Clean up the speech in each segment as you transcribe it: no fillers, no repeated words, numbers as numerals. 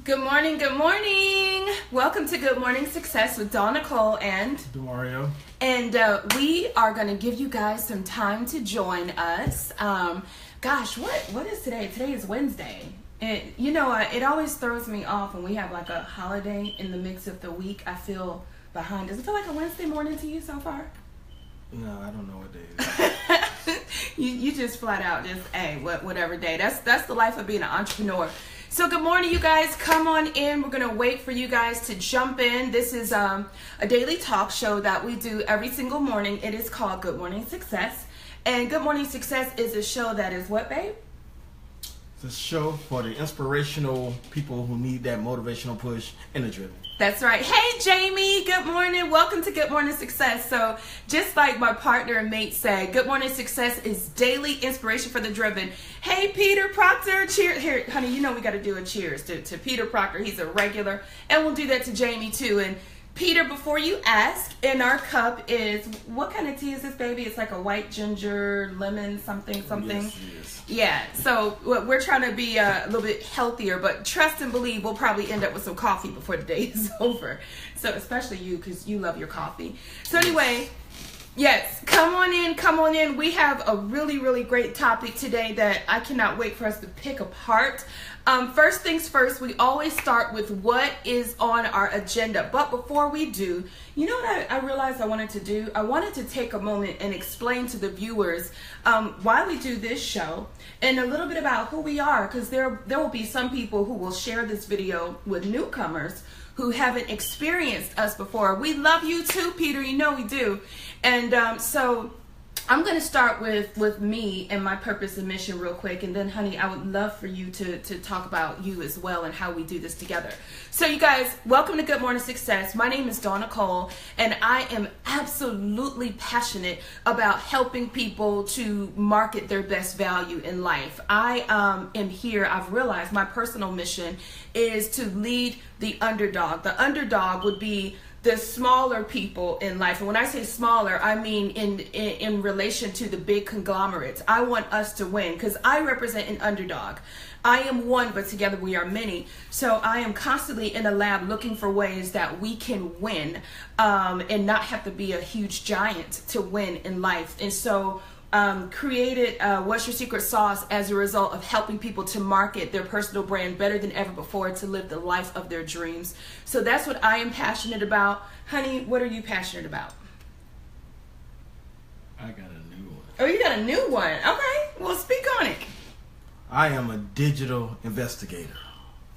Good morning, good morning. Welcome to Good Morning Success with Nicole and Demario. And we are going to give you guys some time to join us. Gosh, what is today? Today is Wednesday. And it always throws me off when we have like a holiday in the mix of the week. I feel behind. Does it feel like a Wednesday morning to you so far? No, I don't know what day it is. you just flat out just, hey, whatever day. That's the life of being an entrepreneur. So good morning, you guys. Come on in. We're going to wait for you guys to jump in. This is a daily talk show that we do every single morning. It is called Good Morning Success. And Good Morning Success is a show that is what, babe? It's a show for the inspirational people who need that motivational push and the driven. That's right. Hey, Jamie. Good morning. Welcome to Good Morning Success. So just like my partner and mate said, Good Morning Success is daily inspiration for the driven. Hey, Peter Proctor. Cheers. Here, honey, you know we got to do a cheers to Peter Proctor. He's a regular. And we'll do that to Jamie, too. And Peter, before you ask, in our cup is, what kind of tea is this, baby? It's like a white ginger, lemon, something. Yes. Yeah, so we're trying to be a little bit healthier, but trust and believe we'll probably end up with some coffee before the day is over. So especially you, because you love your coffee. So anyway, yes, come on in. We have a really, really great topic today that I cannot wait for us to pick apart. First things first, we always start with what is on our agenda. But before we do, you know what I realized I wanted to do? I wanted to take a moment and explain to the viewers why we do this show and a little bit about who we are, because there will be some people who will share this video with newcomers who haven't experienced us before. We love you too, Peter. You know we do. And so I'm going to start with me and my purpose and mission real quick. And then, honey, I would love for you to talk about you as well and how we do this together. So, you guys, welcome to Good Morning Success. My name is Nicole, and I am absolutely passionate about helping people to market their best value in life. I am here. I've realized my personal mission is to lead the underdog. The underdog would be the smaller people in life. And when I say smaller, I mean in relation to the big conglomerates. I want us to win because I represent an underdog. I am one, but together we are many. So I am constantly in a lab looking for ways that we can win and not have to be a huge giant to win in life. And so created What's Your Secret Sauce as a result of helping people to market their personal brand better than ever before, to live the life of their dreams. So that's what I am passionate about. Honey, what are you passionate about? I got a new one. Oh, you got a new one. Okay, well, speak on it. I am a digital investigator.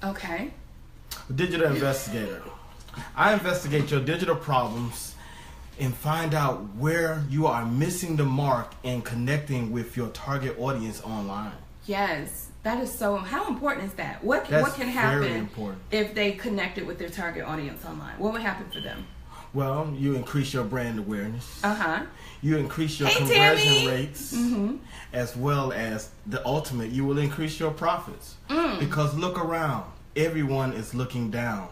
Okay. A digital investigator. I investigate your digital problems and find out where you are missing the mark in connecting with your target audience online. Yes, that is so. How important is that? What can happen if they connected with their target audience online? What would happen for them? Well, you increase your brand awareness. You increase your conversion Tammy rates, as well as the ultimate, you will increase your profits. Because look around, everyone is looking down.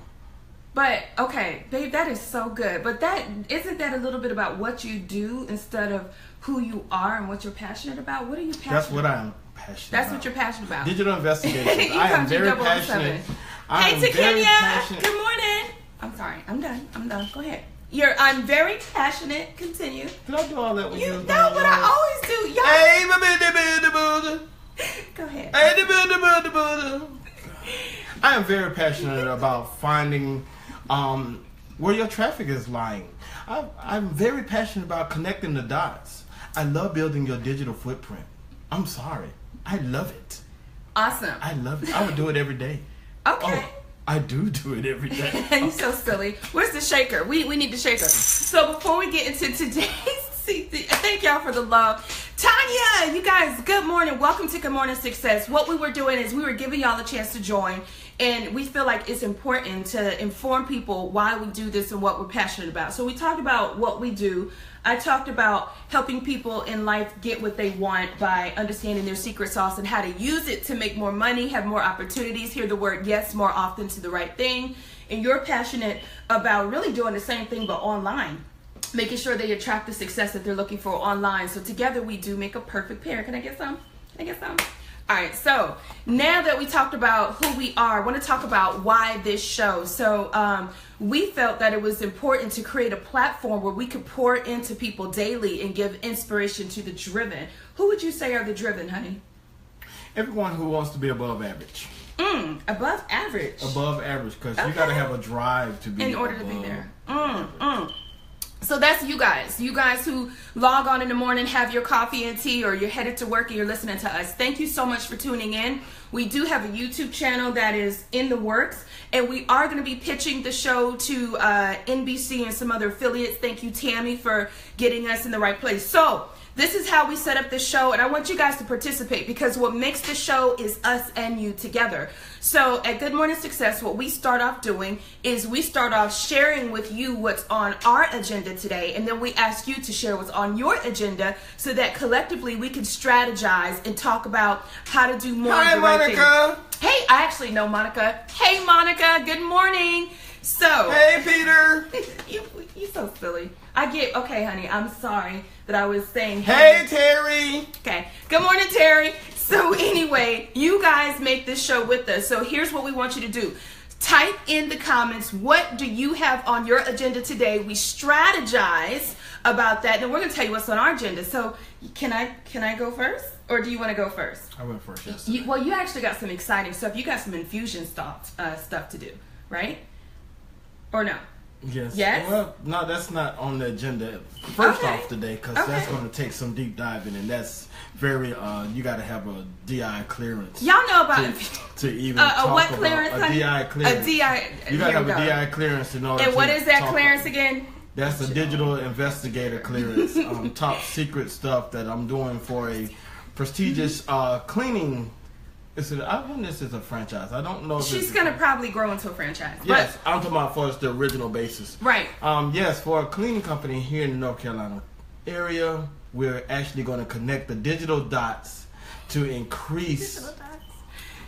But, okay, babe, that is so good. But isn't that a little bit about what you do instead of who you are and what you're passionate about? What are you passionate about? That's what I'm passionate about. That's what you're passionate about. Digital investigation. I am very passionate. Hey, Takenya. Good morning. I'm sorry. I'm done. Go ahead. I'm very passionate. Continue. Did I do all that with you? You know what I always do. Hey, go ahead. I am very passionate about finding where your traffic is lying. I'm very passionate about connecting the dots. I love building your digital footprint. I'm sorry. I love it. Awesome. I love it. I would do it every day. Okay. Oh, I do it every day. You're so silly. Where's the shaker? We need the shaker. So before we get into today's, thank y'all for the love. Tanya, you guys, good morning. Welcome to Good Morning Success. What we were doing is we were giving y'all a chance to join. And we feel like it's important to inform people why we do this and what we're passionate about. So we talked about what we do. I talked about helping people in life get what they want by understanding their secret sauce and how to use it to make more money, have more opportunities, hear the word yes more often to the right thing. And you're passionate about really doing the same thing but online, making sure they attract the success that they're looking for online. So together we do make a perfect pair. Can I get some? All right, so now that we talked about who we are, I want to talk about why this show. So we felt that it was important to create a platform where we could pour into people daily and give inspiration to the driven. Who would you say are the driven, honey? Everyone who wants to be above average. Above average. Above average, because you got to have a drive to be in order to be there. So that's you guys. You guys who log on in the morning, have your coffee and tea, or you're headed to work and you're listening to us. Thank you so much for tuning in. We do have a YouTube channel that is in the works, and we are going to be pitching the show to NBC and some other affiliates. Thank you, Tammy, for getting us in the right place. So this is how we set up this show, and I want you guys to participate, because what makes the show is us and you together. So at Good Morning Success, what we start off doing is we start off sharing with you what's on our agenda today, and then we ask you to share what's on your agenda so that collectively we can strategize and talk about how to do more. Hi, Monica. Hey, I actually know Monica. Hey, Monica. Good morning. So. Hey, Peter. You're so silly. Okay, honey, I'm sorry that I was saying. Hey, Terry. Okay. Good morning, Terry. So anyway, you guys make this show with us. So here's what we want you to do. Type in the comments, what do you have on your agenda today? We strategize about that, and we're going to tell you what's on our agenda. So can I go first? Or do you want to go first? I went first, yes. Well, you actually got some exciting stuff. You got some infusion stuff to do, right? Or no? Yes. Yes? Well, no, that's not on the agenda first off today, because that's going to take some deep diving, and that's very, you got to have a DI clearance. Y'all know about to even talk what about clearance, a DI clearance. A DI. You got to have a DI clearance in order. And what is that talk clearance about. again? That's a digital investigator clearance. Top secret stuff that I'm doing for a prestigious cleaning. I wonder if this is a franchise. I don't know. If she's going to probably grow into a franchise. Yes, I'm talking about for the original basis. Right. Yes, for a cleaning company here in the North Carolina area, we're actually going to connect the digital dots to increase. Digital dots?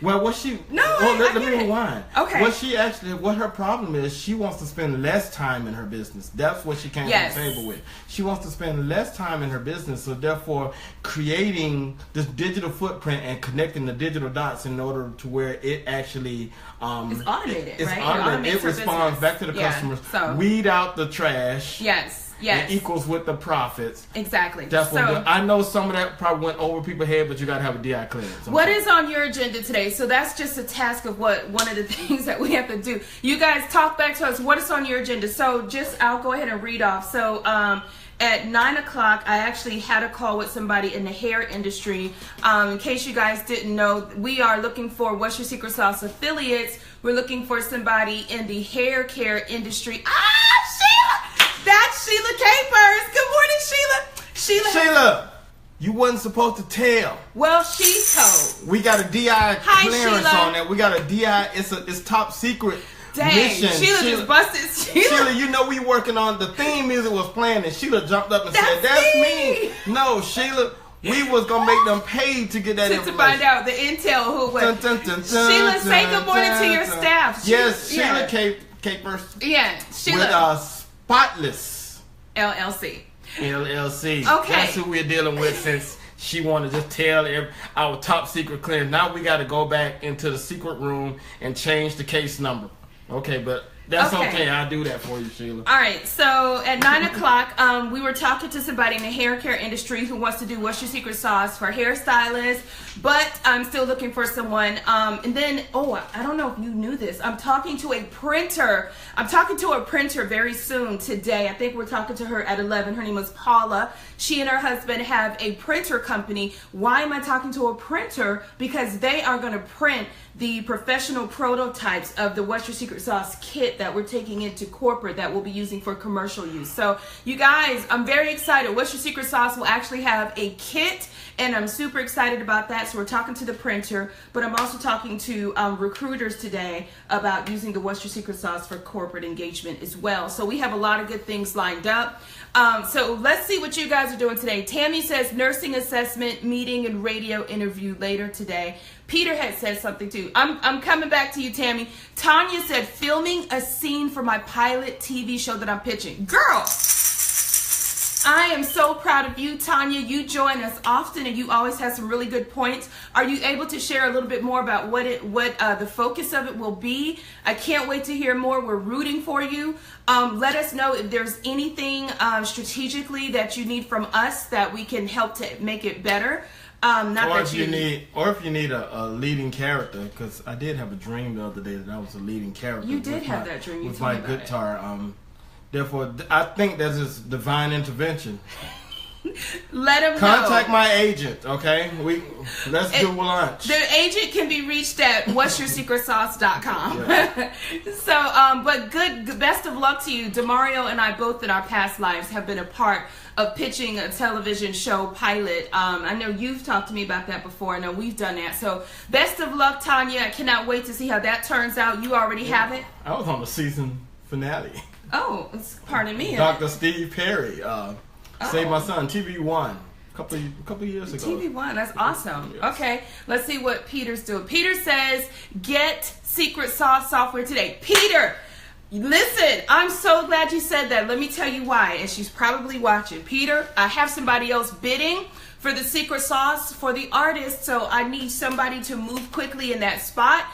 Well, what she? No, let me rewind. Okay. What her problem is, she wants to spend less time in her business. That's what she came to the table with. She wants to spend less time in her business, so therefore, creating this digital footprint and connecting the digital dots in order to where it actually it's automated. It's right? automated. It responds back to the customers. So. Weed out the trash. Yes. It equals with the profits. Exactly. That's what I know some of that probably went over people's head, but you got to have a DI clearance. What is on your agenda today? So that's just a task of one of the things that we have to do. You guys talk back to us. What is on your agenda? So I'll go ahead and read off. So at 9 o'clock, I actually had a call with somebody in the hair industry. In case you guys didn't know, we are looking for What's Your Secret Sauce affiliates. We're looking for somebody in the hair care industry. Sheila! That's Sheila Capers. Good morning, Sheila. Sheila, you wasn't supposed to tell. Well, she told. We got a DI clearance Sheila. on that. We got a DI. It's top secret. Dang, mission. Sheila just busted. Sheila, you know we working on the theme music was playing, and Sheila jumped up and said, "That's me." No, Sheila, we was gonna make them pay to get that information. To find out the intel who it was. Sheila, say good morning to your staff. Yes, Sheila Capers. Yeah, Sheila. With Spotless LLC. Okay. That's who we're dealing with, since she wanted to just tell our top secret clearance. Now we got to go back into the secret room and change the case number. Okay, but that's okay. I'll do that for you, Sheila. All right. So at 9 o'clock, we were talking to somebody in the hair care industry who wants to do What's Your Secret Sauce for hairstylists, but I'm still looking for someone. And then, I don't know if you knew this. I'm talking to a printer. I'm talking to a printer very soon today. I think we're talking to her at 11. Her name is Paula. She and her husband have a printer company. Why am I talking to a printer? Because they are going to print the professional prototypes of the What's Your Secret Sauce kit that we're taking into corporate that we'll be using for commercial use. So you guys, I'm very excited. What's Your Secret Sauce will actually have a kit, and I'm super excited about that. So we're talking to the printer, but I'm also talking to recruiters today about using the What's Your Secret Sauce for corporate engagement as well. So we have a lot of good things lined up. So let's see what you guys are doing today. Tammy says nursing assessment, meeting, and radio interview later today. Peter had said something too. I'm coming back to you, Tammy. Tanya said filming a scene for my pilot TV show that I'm pitching. Girl, I am so proud of you, Tanya. You join us often, and you always have some really good points. Are you able to share a little bit more about what the focus of it will be? I can't wait to hear more. We're rooting for you. Let us know if there's anything strategically that you need from us that we can help to make it better. If you need a leading character, because I did have a dream the other day that I was a leading character. You did have that dream. With my guitar. Therefore, I think that's just divine intervention. Let them contact my agent, okay? Let's do lunch. The agent can be reached at what'soursecretsauce.com. Yeah. So, but best of luck to you. Demario and I both in our past lives have been a part of pitching a television show pilot. I know you've talked to me about that before. I know we've done that. So, best of luck, Tanya. I cannot wait to see how that turns out. You already have it? I was on the season finale. Oh, pardon me. Dr. Steve Perry. Save My Son, TV1, a couple years ago. TV1, that's awesome. Yes. Okay, let's see what Peter's doing. Peter says, get Secret Sauce software today. Peter, listen, I'm so glad you said that. Let me tell you why, and she's probably watching. Peter, I have somebody else bidding for the Secret Sauce for the artist, so I need somebody to move quickly in that spot.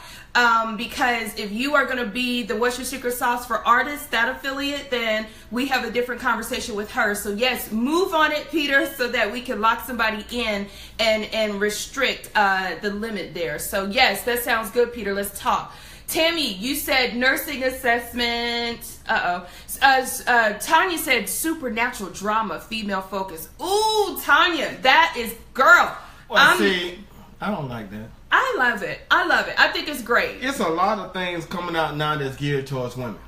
Because if you are going to be the What's Your Secret Sauce for artists, that affiliate, then we have a different conversation with her. So yes, move on it, Peter, so that we can lock somebody in and restrict the limit there. So yes, that sounds good, Peter. Let's talk. Tammy, you said nursing assessment. Tanya said supernatural drama, female focus. Ooh, Tanya, that is girl. Well, see, I don't like that. I love it. I think it's great. It's a lot of things coming out now that's geared towards women.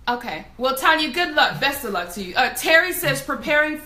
Okay. Well, Tanya, good luck. Best of luck to you. Terry says preparing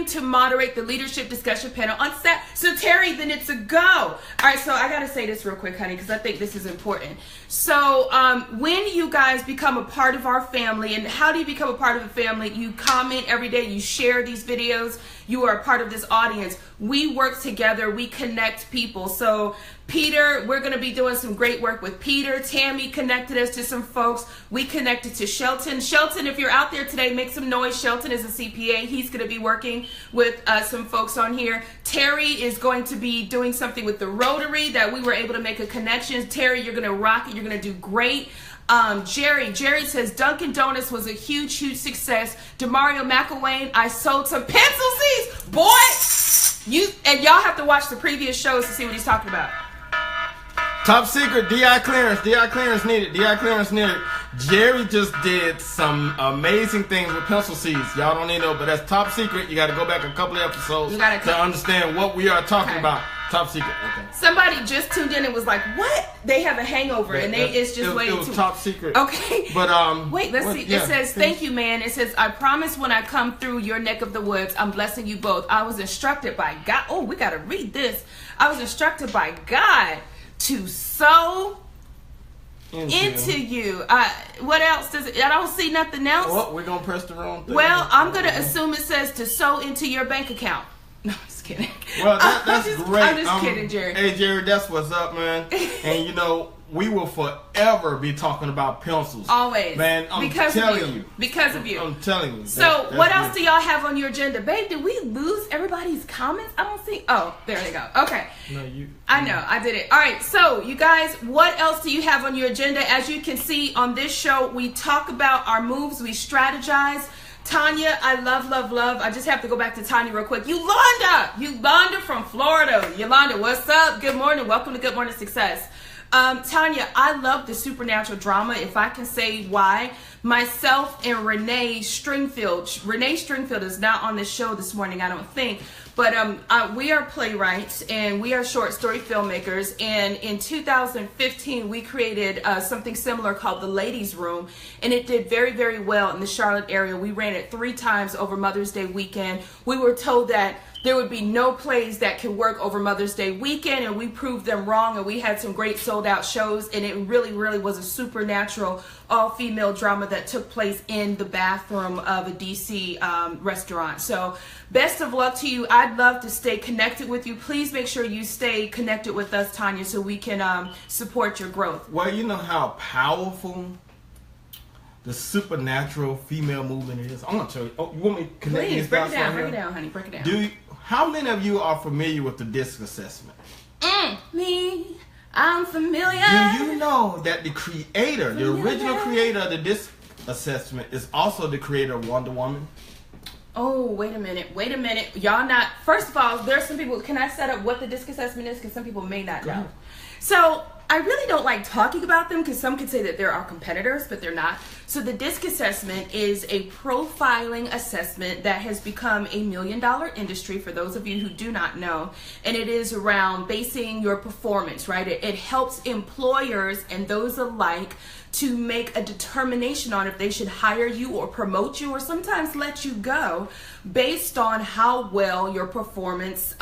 to moderate the leadership discussion panel on Saturday. So Terry, then it's a go. All right. So I got to say this real quick, honey, because I think this is important. So when you guys become a part of our family, and how do you become a part of the family? You comment every day. You share these videos. You are a part of this audience. We work together. We connect people. So Peter, we're going to be doing some great work with Peter. Tammy connected us to some folks. We connected to Shelton. Shelton, if you're out there today, make some noise. Shelton is a CPA. He's going to be working with some folks on here. Terry is going to be doing something with the Rotary that we were able to make a connection. Terry, you're going to rock it. You're going to do great. Jerry says Dunkin' Donuts was a huge success. Demario McElwain, I sold some pencil seeds. Boy, y'all have to watch the previous shows to see what he's talking about. Top secret, DI clearance. DI clearance needed. DI clearance needed. Jerry just did some amazing things with pencil seeds. Y'all don't need to know, but that's top secret. You got to go back a couple of episodes to understand what we are talking about. Top secret. Okay. Somebody just tuned in and was like, "What? They have a hangover," and it's just way too. It was top secret. Okay. But wait, let's see. It says, "Thank you, man." It says, "I promise when I come through your neck of the woods, I'm blessing you both. I was instructed by God." Oh, we got to read this. I was instructed by God to sow into you. What else does it? I don't see nothing else. Well, we're gonna press the wrong thing. Well, I'm gonna assume it says to sow into your bank account. No, I'm just kidding. Well, that's great. I'm just kidding, Jerry. Hey, Jerry, that's what's up, man. And you know, we will forever be talking about pencils. Always. Man, I'm telling you. Because of you. I'm telling you. So, what else do y'all have on your agenda? Babe, did we lose everybody's comments? I don't see. Oh, there they go. Okay. No, you. I know. I did it. All right. So, you guys, what else do you have on your agenda? As you can see on this show, we talk about our moves. We strategize. Tanya, I love. I just have to go back to Tanya real quick. Yolanda from Florida. Yolanda, what's up? Good morning. Welcome to Good Morning Success. Tanya, I love the supernatural drama. If I can say why, myself and Renee Stringfield. Renee Stringfield is not on this show this morning, I don't think. But we are playwrights and we are short story filmmakers. And in 2015, we created something similar called The Ladies' Room. And it did very, very well in the Charlotte area. We ran it 3 times over Mother's Day weekend. We were told that there would be no plays that could work over Mother's Day weekend, and we proved them wrong, and we had some great sold-out shows, and it really, really was a supernatural all-female drama that took place in the bathroom of a DC restaurant. So best of luck to you. I'd love to stay connected with you. Please make sure you stay connected with us, Tanya, so we can support your growth. Well, you know how powerful the supernatural female movement is? I'm gonna show you. Oh, you want me to connect Please these break dots it down. right Break it here? down, honey. Break it down. How many of you are familiar with the DISC assessment? Me, I'm familiar. Do you know that the creator, the original creator of the DISC assessment, is also the creator of Wonder Woman? Oh, wait a minute. Y'all not. First of all, there's some people. Can I set up what the DISC assessment is? Because some people may not know. So I really don't like talking about them because some could say that they're our competitors, but they're not. So the DISC assessment is a profiling assessment that has become a $1 million industry for those of you who do not know. And it is around basing your performance, right? It helps employers and those alike to make a determination on if they should hire you or promote you or sometimes let you go based on how well your performance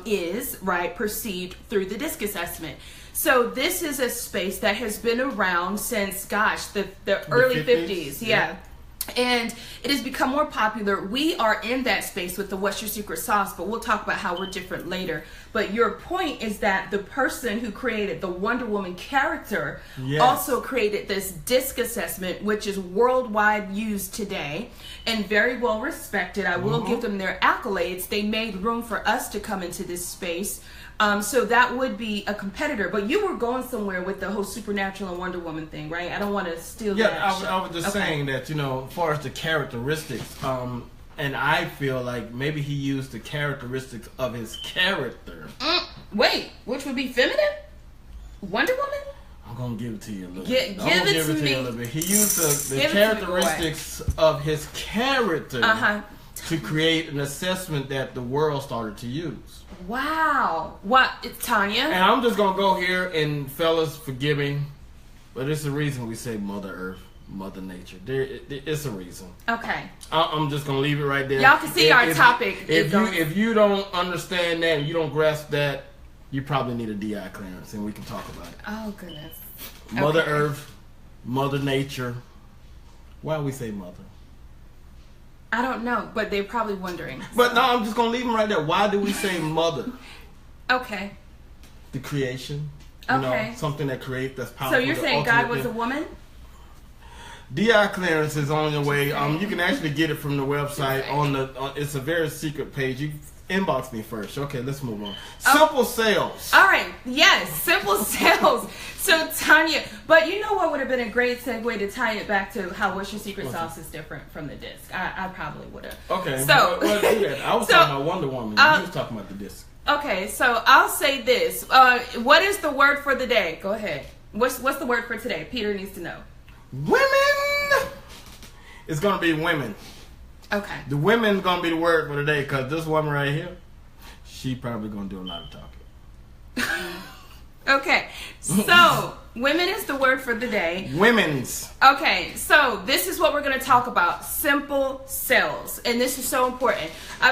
is, right, perceived through the DISC assessment. So this is a space that has been around since, gosh, the early 50s. Yeah. And it has become more popular. We are in that space with the What's Your Secret Sauce, but we'll talk about how we're different later. But your point is that the person who created the Wonder Woman character also created this DISC assessment, which is worldwide used today and very well respected. I will give them their accolades. They made room for us to come into this space. So that would be a competitor. But you were going somewhere with the whole Supernatural and Wonder Woman thing, right? I don't want to steal that. Yeah, I was just saying that, as far as the characteristics, and I feel like maybe he used the characteristics of his character. Wait, which would be feminine? Wonder Woman? I'm going to give it to you a little bit. Give it to me a little bit. He used the characteristics of his character to create an assessment that the world started to use. Wow. What? It's Tanya. And I'm just going to go here, and fellas, forgive me, but it's the reason we say Mother Earth, Mother Nature. It's a reason. Okay. I'm just going to leave it right there. Y'all can see our topic. If you don't understand that, and you don't grasp that, you probably need a DI clearance, and we can talk about it. Oh, goodness. Mother Earth, Mother Nature. Why do we say Mother? I don't know, but they're probably wondering. But no, I'm just going to leave them right there. Why do we say Mother? Okay. The creation. Something that creates, that's powerful. So you're saying God was a woman? DI clearance is on the way. You can actually get it from the website. It's a very secret page. You inbox me first. Okay, let's move on. Simple sales. All right. Yes, simple sales. So Tanya, but you know what would have been a great segue to tie it back to how What's Your Secret Sauce is different from the DISC. I probably would have. Okay. So well, do that. I was talking about Wonder Woman. You was talking about the DISC. Okay, so I'll say this. What is the word for the day? Go ahead. What's the word for today? Peter needs to know. Women. It's gonna be women. Okay. The women's gonna be the word for the day, because this woman right here, she probably gonna do a lot of talking. Okay, so women is the word for the day. Women's. Okay, so this is what we're going to talk about. Simple sales. And this is so important.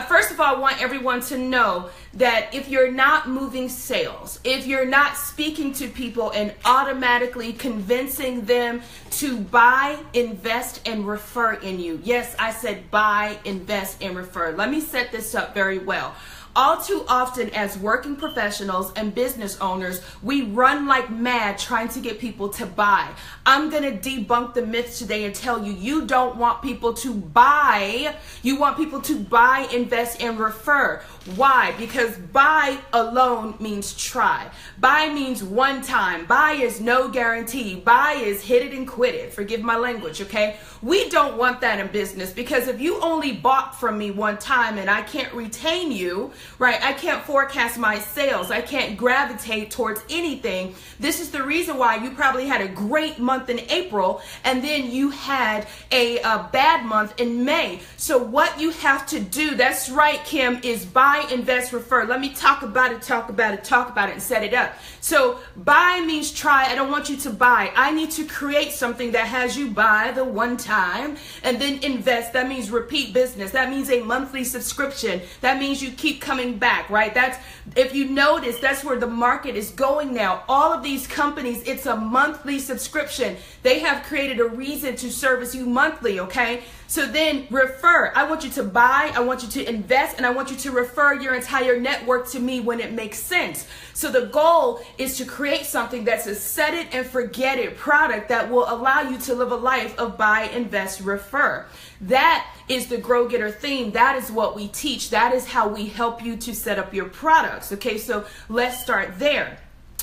First of all, I want everyone to know that if you're not moving sales, if you're not speaking to people and automatically convincing them to buy, invest, and refer in you. Yes, I said buy, invest, and refer. Let me set this up very well. All too often as working professionals and business owners, we run like mad trying to get people to buy. I'm going to debunk the myths today and tell you, you don't want people to buy. You want people to buy, invest, and refer. Why? Because buy alone means try. Buy means one time. Buy is no guarantee. Buy is hit it and quit it. Forgive my language, okay? We don't want that in business, because if you only bought from me one time and I can't retain you, right? I can't forecast my sales. I can't gravitate towards anything. This is the reason why you probably had a great month in April and then you had a bad month in May. So what you have to do, that's right, Kim, is buy, invest, refer. Let me talk about it, and set it up. So buy means try. I don't want you to buy. I need to create something that has you buy the one time, and then invest. That means repeat business. That means a monthly subscription. That means you keep coming coming back, right? That's, if you notice, that's where the market is going now. All of these companies, it's a monthly subscription. They have created a reason to service you monthly, okay? So then refer. I want you to buy, I want you to invest, and I want you to refer your entire network to me when it makes sense. So the goal is to create something that's a set it and forget it product that will allow you to live a life of buy, invest, refer. That is the Grow Getter theme. That is what we teach. That is how we help you to set up your products. Okay, so let's start there.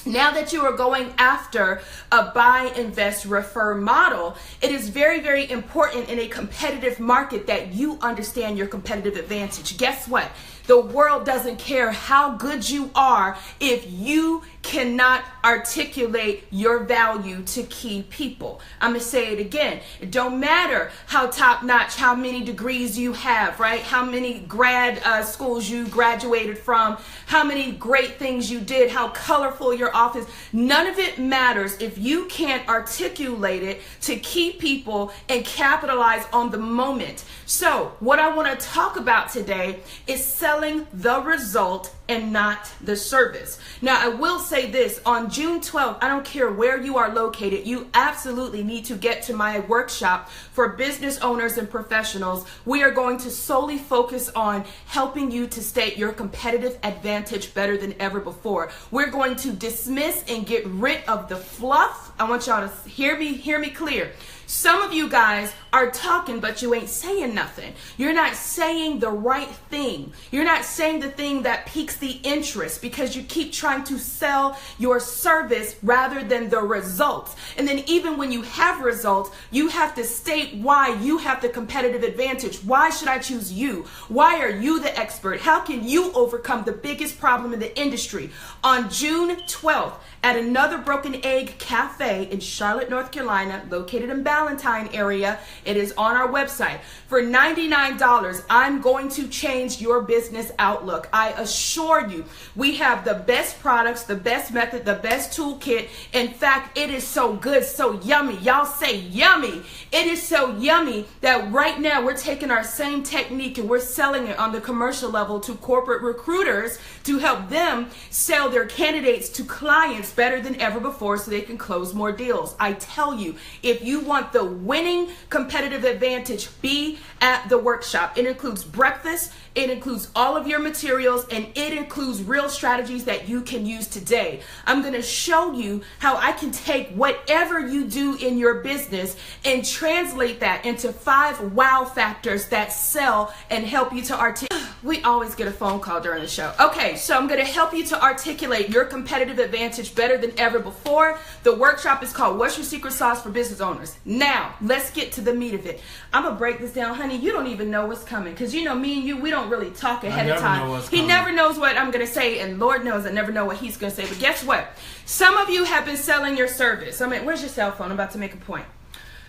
Now that you are going after a buy, invest, refer model, it is very, very important in a competitive market that you understand your competitive advantage. Guess what? The world doesn't care how good you are if you cannot articulate your value to key people. I'm going to say it again. It don't matter how top notch, how many degrees you have, right? How many grad schools you graduated from, how many great things you did, how colorful your office. None of it matters if you can't articulate it to key people and capitalize on the moment. So what I want to talk about today is selling the result and not the service. Now, I will say this, on June 12th, I don't care where you are located, you absolutely need to get to my workshop for business owners and professionals. We are going to solely focus on helping you to state your competitive advantage better than ever before. We're going to dismiss and get rid of the fluff. I want y'all to hear me clear. Some of you guys are talking, but you ain't saying nothing. You're not saying the right thing. You're not saying the thing that piques the interest because you keep trying to sell your service rather than the results. And then even when you have results, you have to state why you have the competitive advantage. Why should I choose you? Why are you the expert? How can you overcome the biggest problem in the industry? On June 12th, at Another Broken Egg Cafe in Charlotte, North Carolina, located in Ballantyne area. It is on our website. For $99, I'm going to change your business outlook. I assure you, we have the best products, the best method, the best toolkit. In fact, it is so good, so yummy. Y'all say yummy. It is so yummy that right now we're taking our same technique and we're selling it on the commercial level to corporate recruiters to help them sell their candidates to clients better than ever before so they can close more deals. I tell you, if you want the winning competitive advantage, be at the workshop. It includes breakfast, it includes all of your materials, and it includes real strategies that you can use today. I'm going to show you how I can take whatever you do in your business and translate that into 5 wow factors that sell and help you to articulate. We always get a phone call during the show. Okay, so I'm going to help you to articulate your competitive advantage better than ever before. The workshop is called What's Your Secret Sauce for Business Owners? Now, let's get to the meat of it. I'm going to break this down, honey. You don't even know what's coming because you know me and you, we don't really talk ahead of time. He never knows what I'm going to say, and Lord knows I never know what he's going to say. But guess what? Some of you have been selling your service. I mean, where's your cell phone? I'm about to make a point.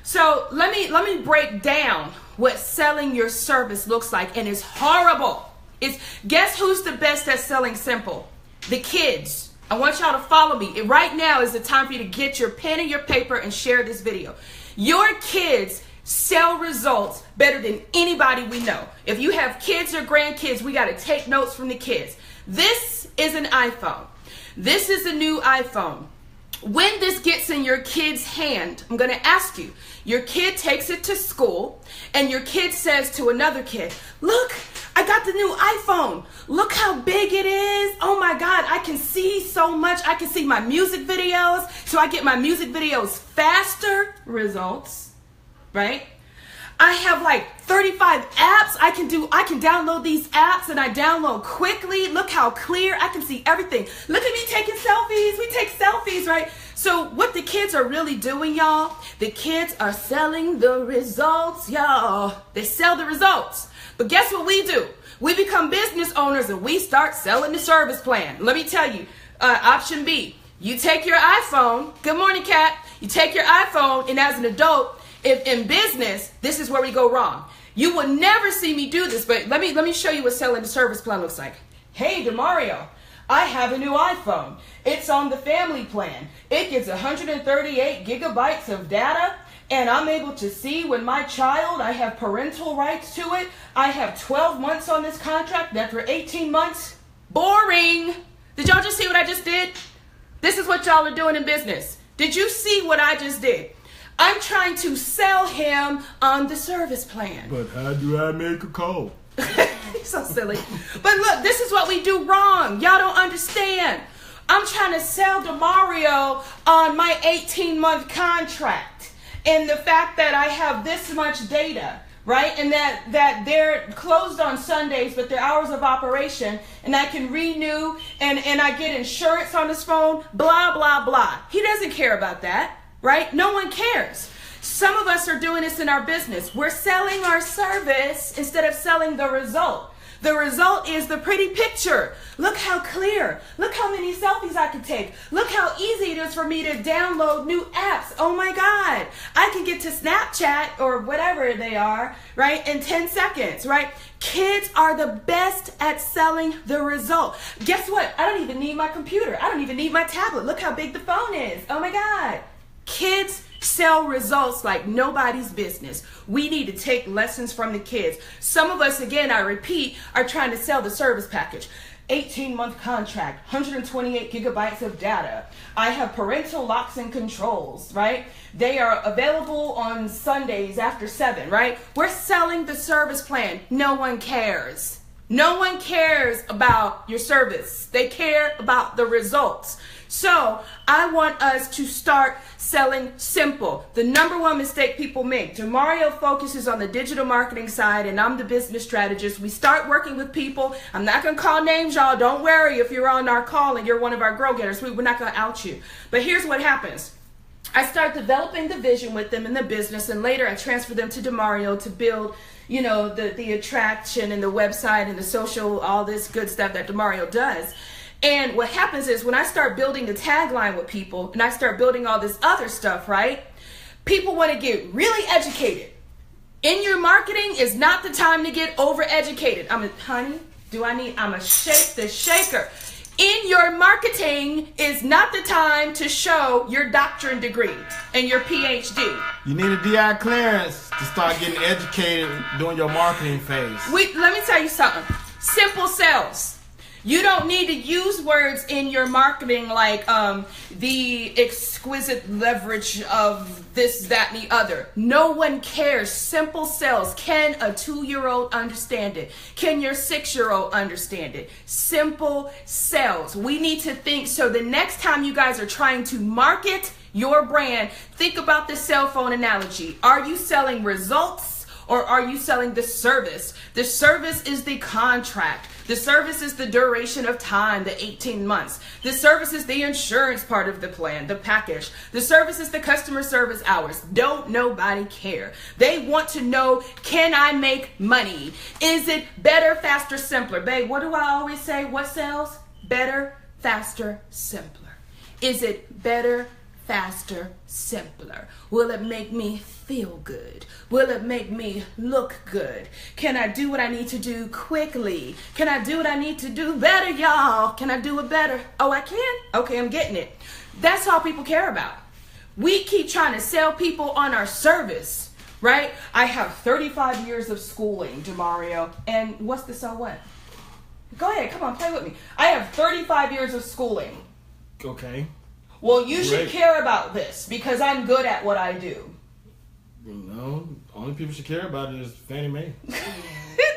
So let me break down what selling your service looks like, and it's horrible. Guess who's the best at selling simple? The kids. I want y'all to follow me. Right now is the time for you to get your pen and your paper and share this video. Your kids sell results better than anybody we know. If you have kids or grandkids, we got to take notes from the kids. This is an iPhone. This is a new iPhone. When this gets in your kid's hand, I'm going to ask you, your kid takes it to school and your kid says to another kid, look, I got the new iPhone. Look how big it is. Oh my God, I can see so much. I can see my music videos. So I get my music videos faster. Results, right? I have like 35 apps I can download these apps and I download quickly. Look how clear I can see everything. Look at me taking selfies. We take selfies, right? So what the kids are really doing, y'all, the kids are selling the results, y'all. They sell the results. But guess what we do? We become business owners and we start selling the service plan. Let me tell you, option B, you take your iPhone. Good morning, Kat. You take your iPhone, and as an adult, if in business, this is where we go wrong. You will never see me do this, but let me show you what selling the service plan looks like. Hey, Demario, I have a new iPhone. It's on the family plan. It gets 138 gigabytes of data, and I'm able to see when my child, I have parental rights to it. I have 12 months on this contract. After 18 months, boring. Did y'all just see what I just did? This is what y'all are doing in business. Did you see what I just did? I'm trying to sell him on the service plan. But how do I make a call? So silly. But look, this is what we do wrong. Y'all don't understand. I'm trying to sell Demario on my 18-month contract. And the fact that I have this much data, right? And that they're closed on Sundays, but their hours of operation, and I can renew, and I get insurance on his phone, blah, blah, blah. He doesn't care about that, right? No one cares. Some of us are doing this in our business. We're selling our service instead of selling the result. The result is the pretty picture. Look how clear. Look how many selfies I can take. Look how easy it is for me to download new apps. Oh my God. I can get to Snapchat or whatever they are, right, in 10 seconds, right? Kids are the best at selling the result. Guess what? I don't even need my computer. I don't even need my tablet. Look how big the phone is. Oh my God. Kids sell results like nobody's business. We need to take lessons from the kids. Some of us, again, I repeat, are trying to sell the service package. 18-month contract, 128 gigabytes of data. I have parental locks and controls, right? They are available on Sundays after 7, right? We're selling the service plan. No one cares. No one cares about your service. They care about the results. So I want us to start selling simple. The number one mistake people make. Demario focuses on the digital marketing side, and I'm the business strategist. We start working with people. I'm not going to call names, y'all. Don't worry if you're on our call and you're one of our grow-getters. We're not going to out you. But here's what happens. I start developing the vision with them in the business, and later I transfer them to Demario to build, you know, the attraction and the website and the social, all this good stuff that Demario does. And what happens is when I start building the tagline with people and I start building all this other stuff, right? People want to get really educated. In your marketing is not the time to get overeducated. I'm a shake the shaker. In your marketing is not the time to show your doctorate degree and your PhD. You need a DI clearance to start getting educated during your marketing phase. Let me tell you something. Simple sales. You don't need to use words in your marketing like the exquisite leverage of this, that, and the other. No one cares. Simple sales. Can a 2-year-old understand it? Can your 6-year-old understand it? Simple sales. We need to think. So the next time you guys are trying to market your brand, think about the cell phone analogy. Are you selling results or are you selling the service? The service is the contract. The service is the duration of time, the 18 months. The service is the insurance part of the plan, the package. The service is the customer service hours. Don't nobody care. They want to know, can I make money? Is it better, faster, simpler? Babe, what do I always say? What sells? Better, faster, simpler. Is it better, faster, simpler? Will it make me feel good? Will it make me look good? Can I do what I need to do quickly? Can I do what I need to do better, y'all? Can I do it better? Oh, I can? Okay, I'm getting it. That's all people care about. We keep trying to sell people on our service, right? I have 35 years of schooling, Demario. And what's the so what? Go ahead, come on, play with me. I have 35 years of schooling. Okay. Well, you should care about this because I'm good at what I do. No, only people should care about it is Fannie Mae.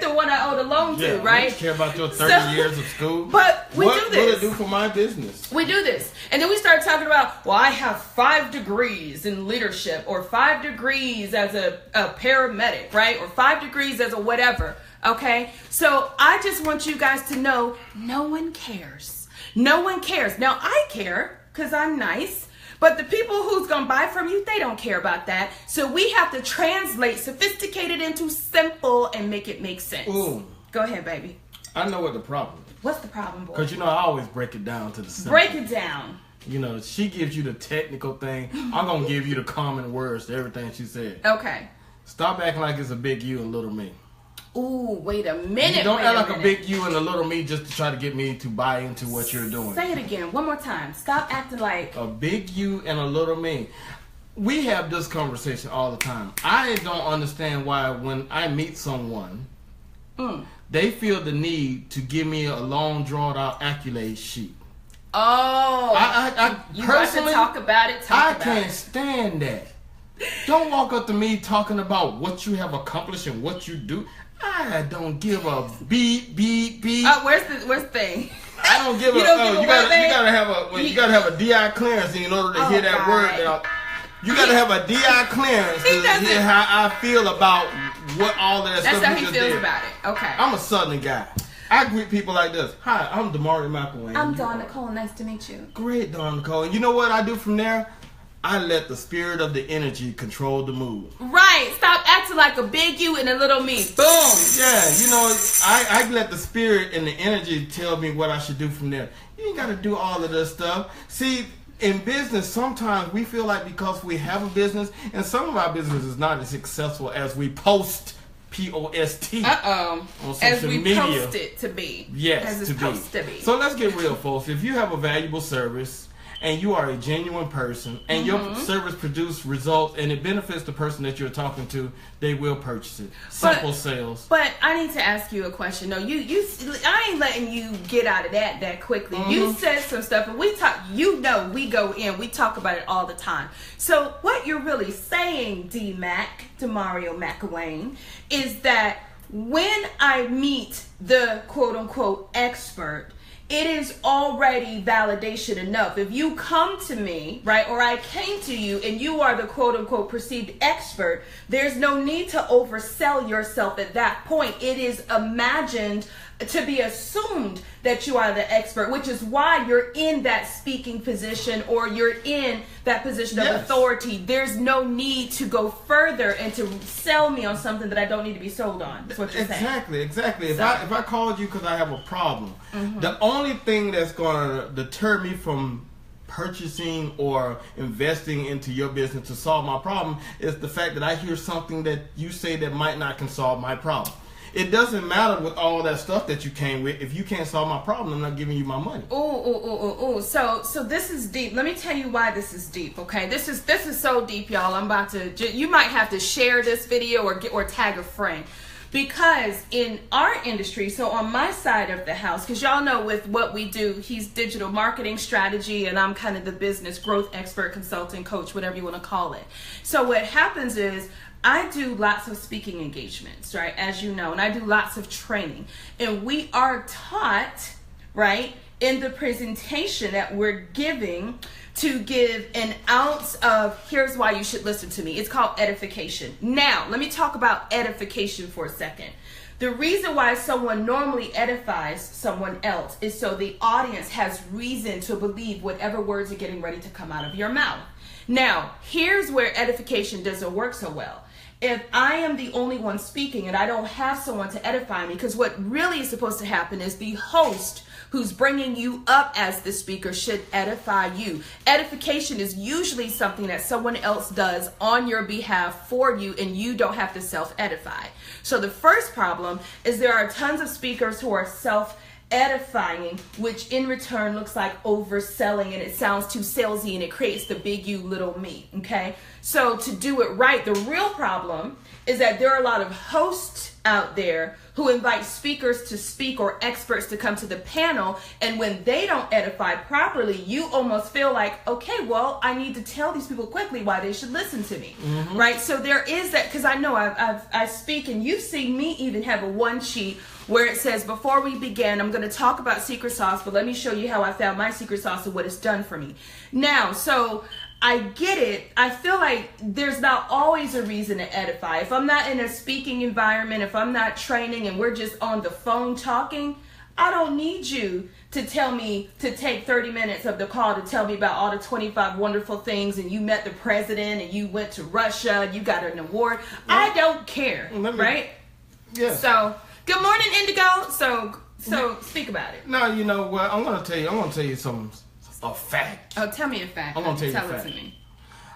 The one I owe the loan to, right? I don't care about your 30 years of school. But do this. What will it do for my business? We do this. And then we start talking about, well, I have 5 degrees in leadership or 5 degrees as a paramedic, right? Or 5 degrees as a whatever, okay? So I just want you guys to know no one cares. No one cares. Now, I care because I'm nice. But the people who's going to buy from you, they don't care about that. So we have to translate sophisticated into simple and make it make sense. Ooh. Go ahead, baby. I know what the problem is. What's the problem, boy? Because, I always break it down to the simple. Break it down. She gives you the technical thing. I'm going to give you the common words to everything she said. Okay. Stop acting like it's a big you and little me. Ooh, wait a minute. You don't act like a big you and a little me just to try to get me to buy into what you're doing. Say it again, one more time. Stop acting like a big you and a little me. we have this conversation all the time. I don't understand why when I meet someone, they feel the need to give me a long, drawn out accolade sheet. Oh, I you personally got to talk about it. I can't stand that. Don't walk up to me talking about what you have accomplished and what you do. I don't give a beep. Oh, where's the thing? I don't give a. You gotta have a DI clearance in order to hear that word. You gotta have a DI clearance to hear how I feel about what all of that stuff you just did. That's how he feels about it. Okay. I'm a Southern guy. I greet people like this. Hi, I'm Demario McElwain. I'm Dawn Nicole. Nice to meet you. Great, Dawn Nicole. And you know what I do from there? I let the spirit of the energy control the mood. Right. Stop acting like a big you and a little me. Boom. Yeah, you know, I let the spirit and the energy tell me what I should do from there. You ain't got to do all of this stuff. See, in business, sometimes we feel like because we have a business, and some of our business is not as successful as we post. P-O-S-T on social as we media. Post it to be. Yes, as it's supposed to be. So let's get real, folks. If you have a valuable service and you are a genuine person and your service produces results and it benefits the person that you're talking to, they will purchase it. Simple sales. But I need to ask you a question. No, I ain't letting you get out of that quickly. You said some stuff, and we talk. You know, we go in. We talk about it all the time. So what you're really saying, Demario McElwain, is that when I meet the quote unquote expert, it is already validation enough. If you come to me, right, or I came to you and you are the quote unquote perceived expert, there's no need to oversell yourself at that point. It is imagined to be assumed that you are the expert, which is why you're in that speaking position or you're in that position of authority. There's no need to go further and to sell me on something that I don't need to be sold on. That's what you're saying. Exactly. If I called you because I have a problem, the only thing that's going to deter me from purchasing or investing into your business to solve my problem is the fact that I hear something that you say that might not can solve my problem. It doesn't matter with all that stuff that you came with. If you can't solve my problem, I'm not giving you my money. So this is deep. Let me tell you why this is deep. Okay, this is so deep, y'all. I'm about to. You might have to share this video or tag a friend, because in our industry, so on my side of the house, because y'all know with what we do, he's digital marketing strategy, and I'm kind of the business growth expert, consultant, coach, whatever you want to call it. So what happens is, I do lots of speaking engagements, right, as you know, and I do lots of training. And we are taught, right, in the presentation that we're giving to give an ounce of, here's why you should listen to me. It's called edification. Now, let me talk about edification for a second. The reason why someone normally edifies someone else is so the audience has reason to believe whatever words are getting ready to come out of your mouth. Now, here's where edification doesn't work so well. If I am the only one speaking and I don't have someone to edify me, because what really is supposed to happen is the host who's bringing you up as the speaker should edify you. Edification is usually something that someone else does on your behalf for you, and you don't have to self-edify. So the first problem is there are tons of speakers who are self-edifying, which in return looks like overselling, and it sounds too salesy, and it creates the big you, little me, okay? So to do it right, the real problem is that there are a lot of hosts out there who invite speakers to speak or experts to come to the panel, and when they don't edify properly, you almost feel like, okay, well, I need to tell these people quickly why they should listen to me, right? So there is that, because I know I speak, and you've seen me even have a one sheet where it says, before we begin, I'm going to talk about secret sauce, but let me show you how I found my secret sauce and what it's done for me. Now, so I get it. I feel like there's not always a reason to edify. If I'm not in a speaking environment, if I'm not training and we're just on the phone talking, I don't need you to tell me to take 30 minutes of the call to tell me about all the 25 wonderful things, and you met the president and you went to Russia, you got an award. I don't care, right? Yeah. So, good morning, Indigo. So speak about it. No, you know what? I'm gonna tell you a fact. Oh, tell me a fact. I'm gonna tell you a fact. Tell it to me.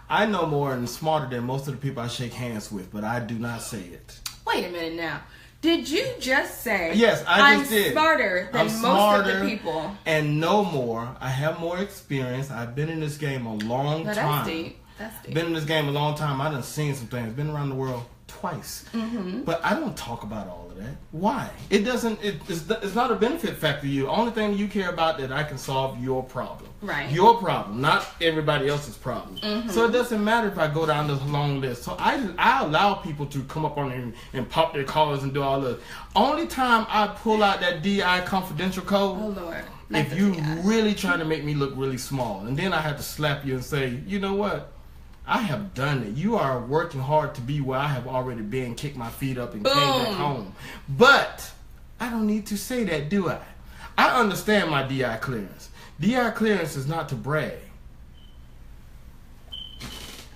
I know more and smarter than most of the people I shake hands with, but I do not say it. Wait a minute now. Did you just say? Yes, I just did. I'm smarter than most of the people. And know more. I have more experience. I've been in this game a long time. That's deep. That's deep. Been in this game a long time. I done seen some things. Been around the world twice. Mm-hmm. But I don't talk about all of that. Why? It's not a benefit factor to you. The only thing you care about that I can solve your problem. Right. Your problem, not everybody else's problem. Mm-hmm. So it doesn't matter if I go down this long list. So I allow people to come up on there and pop their collars and do all this. Only time I pull out that DI confidential code. Oh Lord. If you really trying to make me look really small, and then I have to slap you and say, you know what? I have done it. You are working hard to be where I have already been, kicked my feet up and came back home. But I don't need to say that, do I? I understand my DI clearance. DI clearance is not to brag.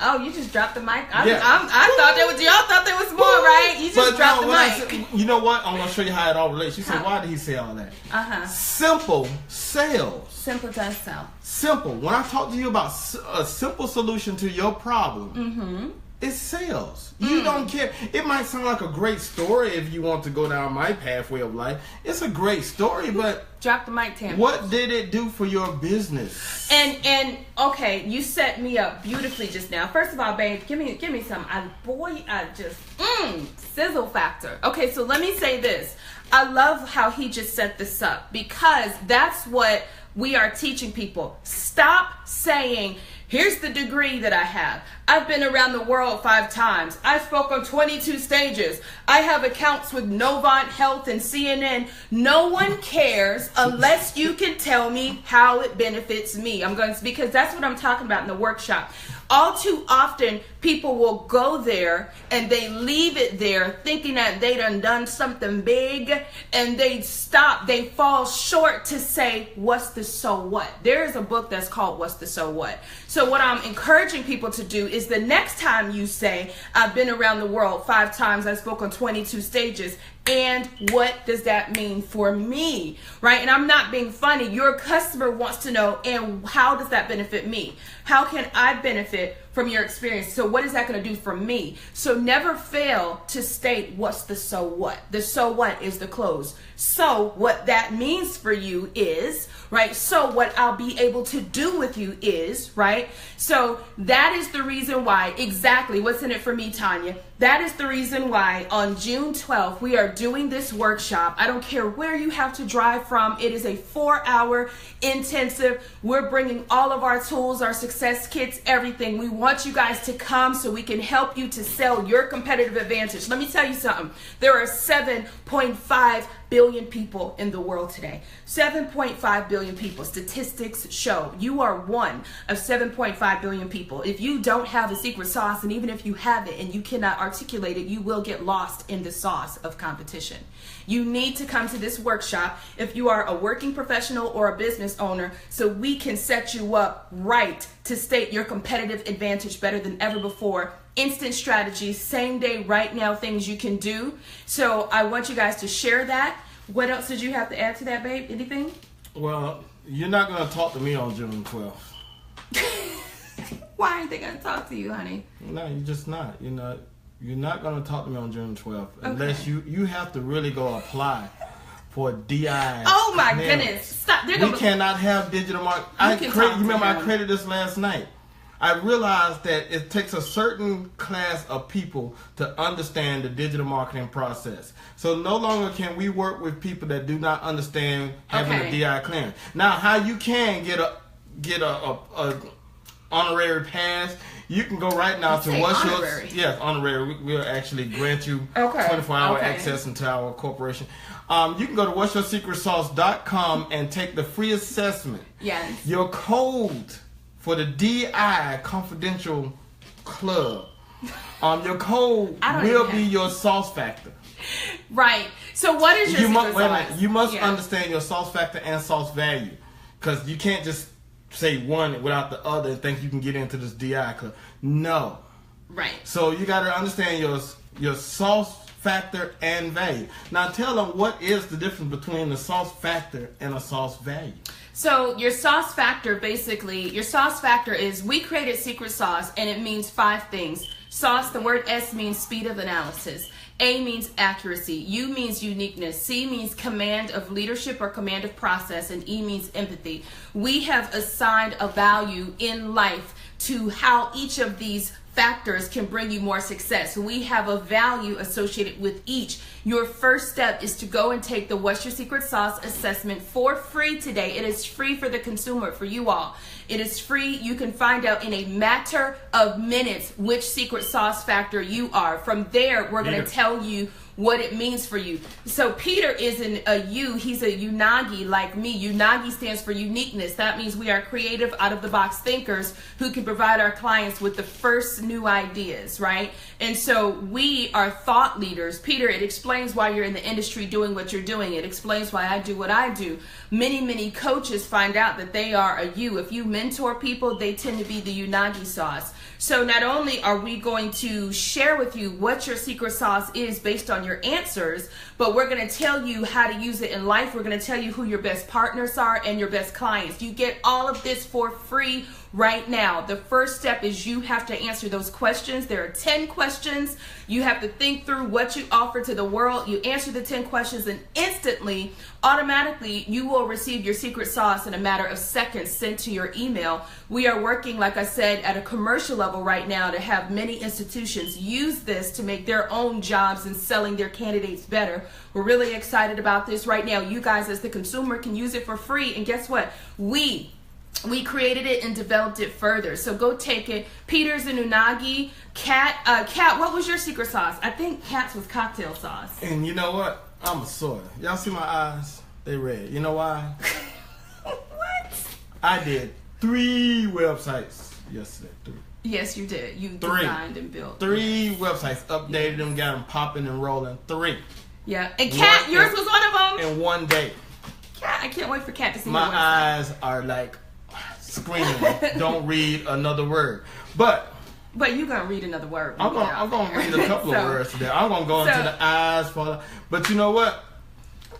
Oh, you just dropped the mic. I thought that was y'all thought there was more, right? You just dropped the mic. You know what? I'm gonna show you how it all relates. You said, why did he say all that? Simple sales. Simple does sell. Simple. When I talk to you about a simple solution to your problem, it's sales. You don't care. It might sound like a great story if you want to go down my pathway of life. It's a great story, but drop the mic, Tam. What did it do for your business? And okay, you set me up beautifully just now. First of all, babe, give me some. I just sizzle factor. Okay, so let me say this. I love how he just set this up because that's what we are teaching people. Stop saying, here's the degree that I have. I've been around the world 5 times. I spoke on 22 stages. I have accounts with Novant Health and CNN. No one cares unless you can tell me how it benefits me. Because that's what I'm talking about in the workshop. All too often, people will go there and they leave it there thinking that they done something big, and they fall short to say, what's the so what? There is a book that's called What's the So What? So what I'm encouraging people to do is the next time you say, I've been around the world 5 times, I spoke on 22 stages, and what does that mean for me, right? And I'm not being funny. Your customer wants to know, and how does that benefit me? How can I benefit from your experience? So what is that going to do for me? So never fail to state what's the so what. The so what is the close. So what that means for you is, right? So what I'll be able to do with you is, right? So that is the reason why, exactly, what's in it for me, Tanya? That is the reason why on June 12th, we are doing this workshop. I don't care where you have to drive from. It is a 4-hour intensive. We're bringing all of our tools, our success kits, everything. We want you guys to come so we can help you to sell your competitive advantage. Let me tell you something. There are 7.5 billion people in the world today. 7.5 billion people. Statistics show you are one of 7.5 billion people. If you don't have a secret sauce, and even if you have it and you cannot articulate it, you will get lost in the sauce of competition. You need to come to this workshop if you are a working professional or a business owner, so we can set you up right to state your competitive advantage better than ever before. Instant strategies, same day, right now, things you can do. So I want you guys to share that. What else did you have to add to that, babe? Anything? Well, you're not going to talk to me on June 12th. Why aren't they going to talk to you, honey? No, you're just not. You're not going to talk to me on June 12th unless you have to really go apply for DI. Oh my goodness! Stop. We cannot have digital marketing. You remember I created this last night. I realized that it takes a certain class of people to understand the digital marketing process. So no longer can we work with people that do not understand having a DI clearance. Now, how you can get a honorary pass, you can go right now to what's honorary. Yes, honorary. We'll actually grant you 24-hour access into our corporation. You can go to what'sYourSecretSauce.com and take the free assessment. Yes. Your code for the DI Confidential Club, your code will be your sauce factor. Right. So what is your secret sauce? You must understand your sauce factor and sauce value, because you can't just say one without the other and think you can get into this DI club. No. Right. So you got to understand your sauce factor and value. Now tell them, what is the difference between the sauce factor and a sauce value? So your sauce factor, basically, your sauce factor is, we created secret sauce, and it means 5 things. Sauce, the word S means speed of analysis. A means accuracy. U means uniqueness. C means command of leadership or command of process. And E means empathy. We have assigned a value in life to how each of these factors can bring you more success. We have a value associated with each. Your first step is to go and take the What's Your Secret Sauce assessment for free today. It is free for the consumer, for you all. It is free. You can find out in a matter of minutes which secret sauce factor you are. From there, we're going to tell you what it means for you. So Peter isn't a U, he's a Unagi like me. Unagi stands for uniqueness. That means we are creative, out-of-the-box thinkers who can provide our clients with the first new ideas, right? And so we are thought leaders. Peter, it explains why you're in the industry doing what you're doing. It explains why I do what I do. Many coaches find out that they are a U. If you mentor people, they tend to be the Unagi sauce. So not only are we going to share with you what your secret sauce is based on your answers, but we're going to tell you how to use it in life. We're going to tell you who your best partners are and your best clients. You get all of this for free right now. The first step is you have to answer those questions. There are 10 questions. You have to think through what you offer to the world. You answer the 10 questions and instantly, automatically, you will receive your secret sauce in a matter of seconds sent to your email. We are working, like I said, at a commercial level right now to have many institutions use this to make their own jobs and selling their candidates better. We're really excited about this right now. You guys as the consumer can use it for free. And guess what? We created it and developed it further. So go take it. Peter's and Unagi. Kat, what was your secret sauce? I think Kat's was cocktail sauce. And you know what? I'm a sorta. Y'all see my eyes? They red. You know why? What? I did 3 websites yesterday. 3. Yes, you did. You 3. designed and built. 3 websites. Updated them, got them popping and rolling. 3. Yeah. And Kat, yours was one of them. In one day. Kat, I can't wait for Kat to see my your website. eyes are like screaming. Don't read another word. But you're gonna read another word. I'm gonna read a couple of words today. I'm gonna go into the eyes for. But you know what?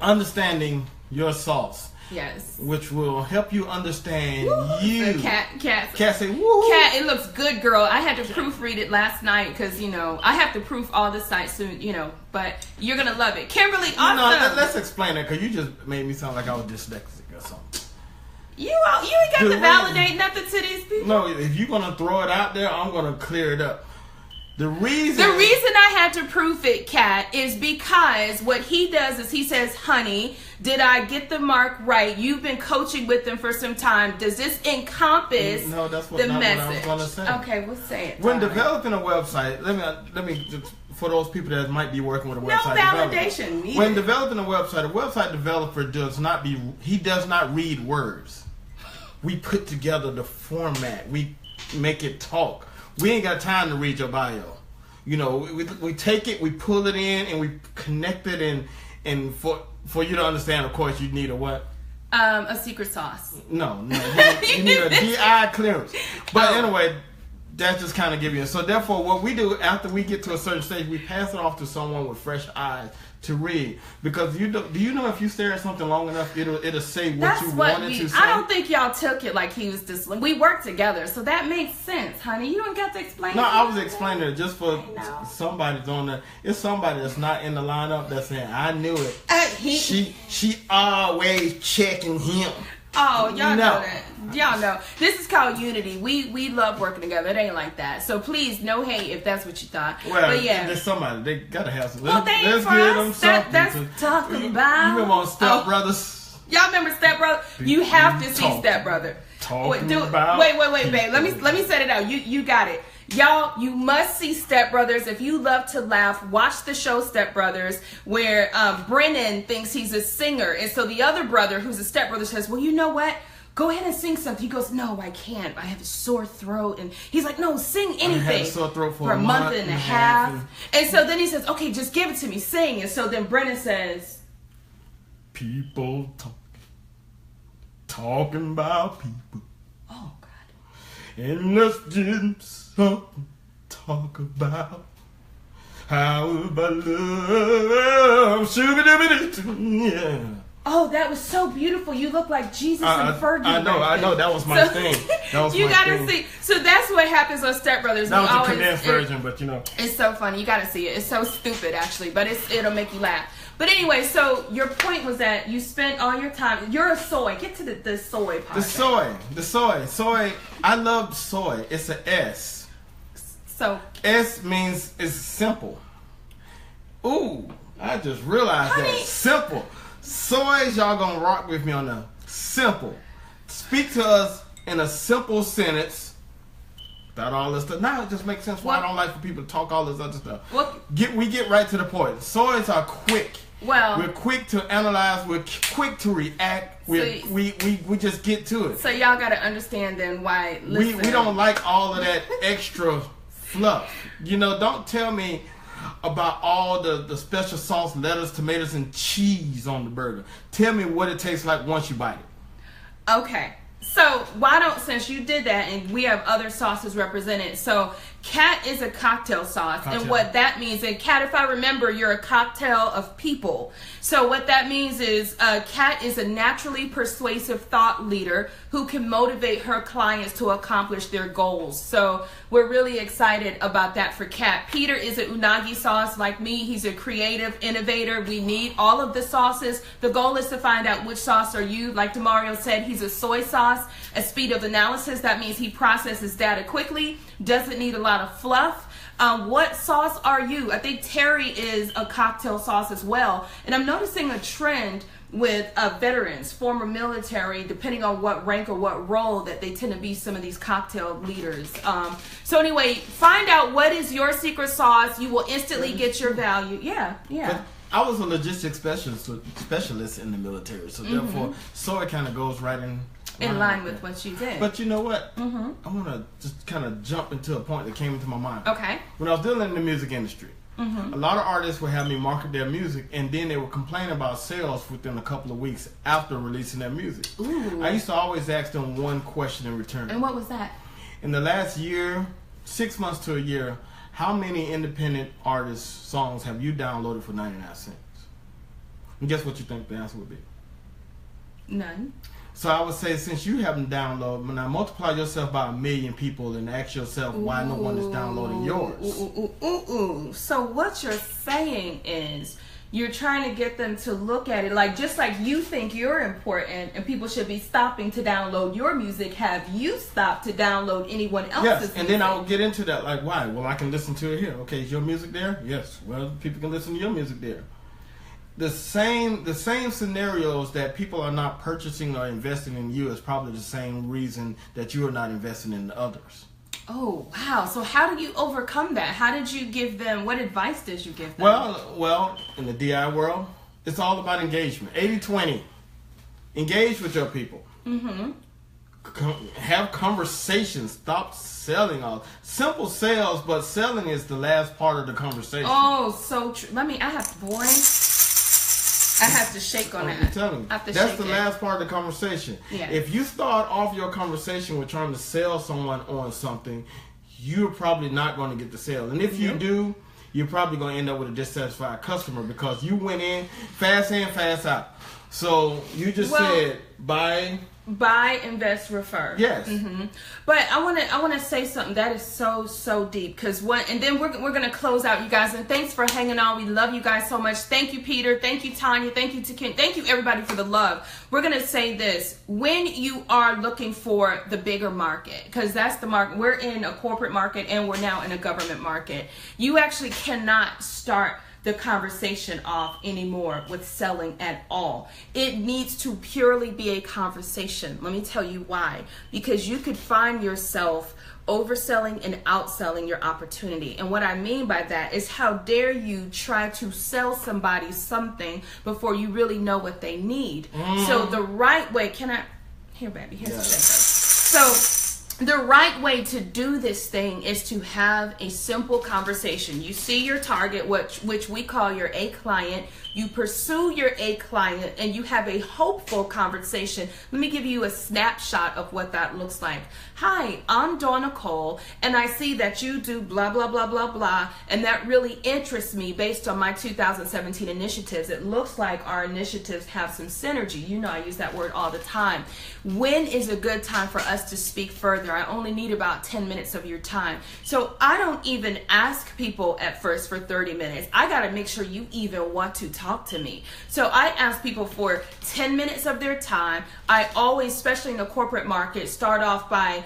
Understanding your sauce. Yes. Which will help you understand you. So Kat say woo. Kat, it looks good, girl. I had to proofread it last night because I have to proof all the sites soon. But you're gonna love it, Kimberly. Awesome. Let's explain it because you just made me sound like I was dyslexic or something. You ain't got to validate nothing to these people. No, if you're gonna throw it out there, I'm gonna clear it up. The reason I had to proof it, Kat, is because what he does is he says, honey, did I get the mark right? You've been coaching with them for some time. Does this encompass No, that's the not message? what I was gonna say. Okay, we'll say it. When developing a website, let me just, for those people that might be working with a website. No validation needed. When developing a website developer does not read words. We put together the format. We make it talk. We ain't got time to read your bio. We take it, we pull it in, and we connect it. And for you to understand, of course, you need a what? A secret sauce. No. You need a DI clearance. But anyway, that just kind of give you. So therefore, what we do after we get to a certain stage, we pass it off to someone with fresh eyes to read. Because do you know if you stare at something long enough, it'll say what you wanted to say? I don't think y'all took it like he was just. We worked together, so that makes sense, honey. You don't got to explain. No, I was explaining it just for somebody's on there. It's somebody that's not in the lineup that's saying, I knew it. She always checking him. Oh, y'all know that. Y'all know. This is called unity. We love working together. It ain't like that. So please, no hate if that's what you thought. Well, but yeah. There's somebody. They gotta have some. Well, let's give them something. That's talking about. You remember on Step Brothers? Y'all remember Step Brother? You have to see Step Brother. Wait, babe. Let me set it out. You got it. Y'all, you must see Step Brothers. If you love to laugh, watch the show Step Brothers, where Brennan thinks he's a singer. And so the other brother, who's a Step Brother, says, well, you know what? Go ahead and sing something. He goes, no, I can't. I have a sore throat. And he's like, no, sing anything. I had a sore throat for a month and a half. And so then he says, okay, just give it to me. Sing. And so then Brennan says, people talking about people. Oh, God. And let's get something talk about. How about love? Yeah. Oh, that was so beautiful. You look like Jesus and Fergie. I know. That was my thing. That was you my gotta thing. see. So that's what happens on Step Brothers. That was a condensed version, but you know. It's so funny. You gotta see it. It's so stupid, actually, but it'll make you laugh. But anyway, so your point was that you spent all your time. You're a soy. Get to the soy part. The soy. I love soy. It's an S. So S means it's simple. Ooh, I just realized that. Simple. Soys, y'all gonna rock with me on the simple. Speak to us in a simple sentence. Without all this stuff. Now it just makes sense why I don't like for people to talk all this other stuff. We get right to the point. Soys are quick. Well, we're quick to analyze. We're quick to react. We just get to it. So y'all gotta understand then why. We don't like all of that extra fluff. You know, don't tell me about all the special sauce, lettuce, tomatoes, and cheese on the burger. Tell me what it tastes like once you bite it. Okay. So why don't, since you did that and we have other sauces represented, so Cat is a cocktail sauce. And what that means, and Cat, if I remember, you're a cocktail of people. So what that means is Cat is a naturally persuasive thought leader who can motivate her clients to accomplish their goals. So we're really excited about that for Cat. Peter is an unagi sauce like me. He's a creative innovator. We need all of the sauces. The goal is to find out which sauce are you. Like Demario said, he's a soy sauce. At speed of analysis, that means he processes data quickly, doesn't need a lot of fluff. What sauce are you? I think Terry is a cocktail sauce as well. And I'm noticing a trend with veterans, former military, depending on what rank or what role, that they tend to be some of these cocktail leaders. So anyway, find out what is your secret sauce. You will instantly get your value. Yeah. But I was a logistics specialist in the military, so therefore, soy kind of goes right in line with what you did. But you know what? I want to just kind of jump into a point that came into my mind. Okay. When I was dealing in the music industry, a lot of artists would have me market their music, and then they would complain about sales within a couple of weeks after releasing their music. Ooh. I used to always ask them one question in return. And what was that? In the last year, 6 months to a year, how many independent artists' songs have you downloaded for 99 cents? And guess what you think the answer would be? None. So I would say, since you haven't downloaded, now multiply yourself by 1 million people and ask yourself why no one is downloading yours. So what you're saying is you're trying to get them to look at it like, just like you think you're important and people should be stopping to download your music, have you stopped to download anyone else's music? And then I'll get into that, like, why? Well, I can listen to it here. Okay, is your music there? Yes. Well, people can listen to your music there. The same scenarios that people are not purchasing or investing in you is probably the same reason that you are not investing in others. Oh, wow. So how do you overcome that? How did you give them, what advice did you give them? Well, in the DI world, it's all about engagement. 80-20. Engage with your people. Have conversations. Stop selling all. Simple sales, but selling is the last part of the conversation. Oh, so true. I have to shake on that. I'm telling you. That's the last part of the conversation. Yeah. If you start off your conversation with trying to sell someone on something, you're probably not going to get the sale. And if you do, you're probably going to end up with a dissatisfied customer because you went in, fast out. So you just said buy, invest, refer. Yes. But I want to say something that is so deep, because and then we're gonna close out, you guys. And thanks for hanging on. We love you guys so much. Thank you, Peter. Thank you, Tanya. Thank you to Ken. Thank you, everybody, for the love. We're gonna say this: when you are looking for the bigger market, because that's the market. We're in a corporate market and we're now in a government market. You actually cannot start the conversation off anymore with selling at all. It needs to purely be a conversation. Let me tell you why. Because you could find yourself overselling and outselling your opportunity. And what I mean by that is, how dare you try to sell somebody something before you really know what they need. So the right way, here baby, here's the shaker. So the right way to do this thing is to have a simple conversation. You see your target, which we call your A client. You pursue your A client and you have a hopeful conversation. Let me give you a snapshot of what that looks like. Hi, I'm Dawn Nicole, and I see that you do blah, blah, blah, blah, blah, and that really interests me based on my 2017 initiatives. It looks like our initiatives have some synergy. You know, I use that word all the time. When is a good time for us to speak further? I only need about 10 minutes of your time. So I don't even ask people at first for 30 minutes. I got to make sure you even want to talk to me. So I ask people for 10 minutes of their time. I always, especially in the corporate market, start off by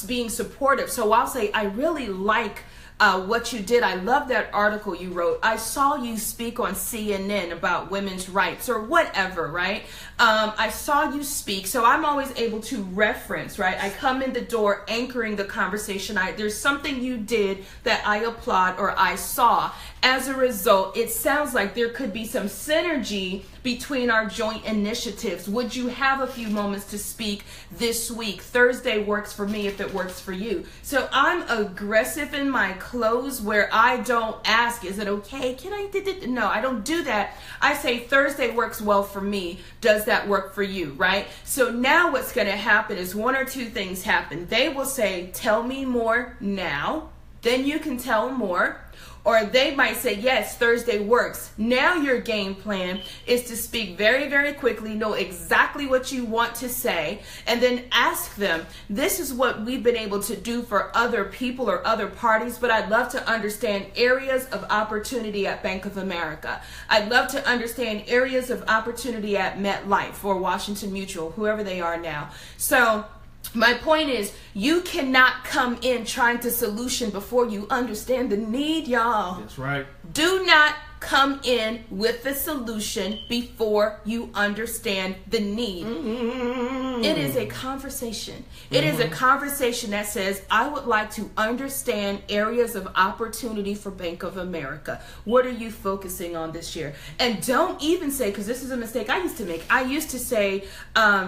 being supportive. So I'll say, I really like what you did. I love that article you wrote. I saw you speak on CNN about women's rights or whatever, right? I saw you speak. So I'm always able to reference, right? I come in the door anchoring the conversation. There's something you did that I applaud or I saw. As a result, it sounds like there could be some synergy between our joint initiatives. Would you have a few moments to speak this week? Thursday works for me if it works for you. So I'm aggressive in my close where I don't ask, is it okay? Can I? No, I don't do that. I say Thursday works well for me. Does that work for you, right? So now what's going to happen is one or two things happen. They will say, tell me more now. Then you can tell more. Or they might say, yes, Thursday works. Now your game plan is to speak very, very quickly, know exactly what you want to say, and then ask them, this is what we've been able to do for other people or other parties, but I'd love to understand areas of opportunity at Bank of America. I'd love to understand areas of opportunity at MetLife or Washington Mutual, whoever they are now. So my point is, you cannot come in trying to solution before you understand the need, y'all. That's right. Do not come in with the solution before you understand the need. Mm-hmm. It is a conversation. It is a conversation that says, I would like to understand areas of opportunity for Bank of America. What are you focusing on this year? And don't even say, because this is a mistake I used to make. I used to say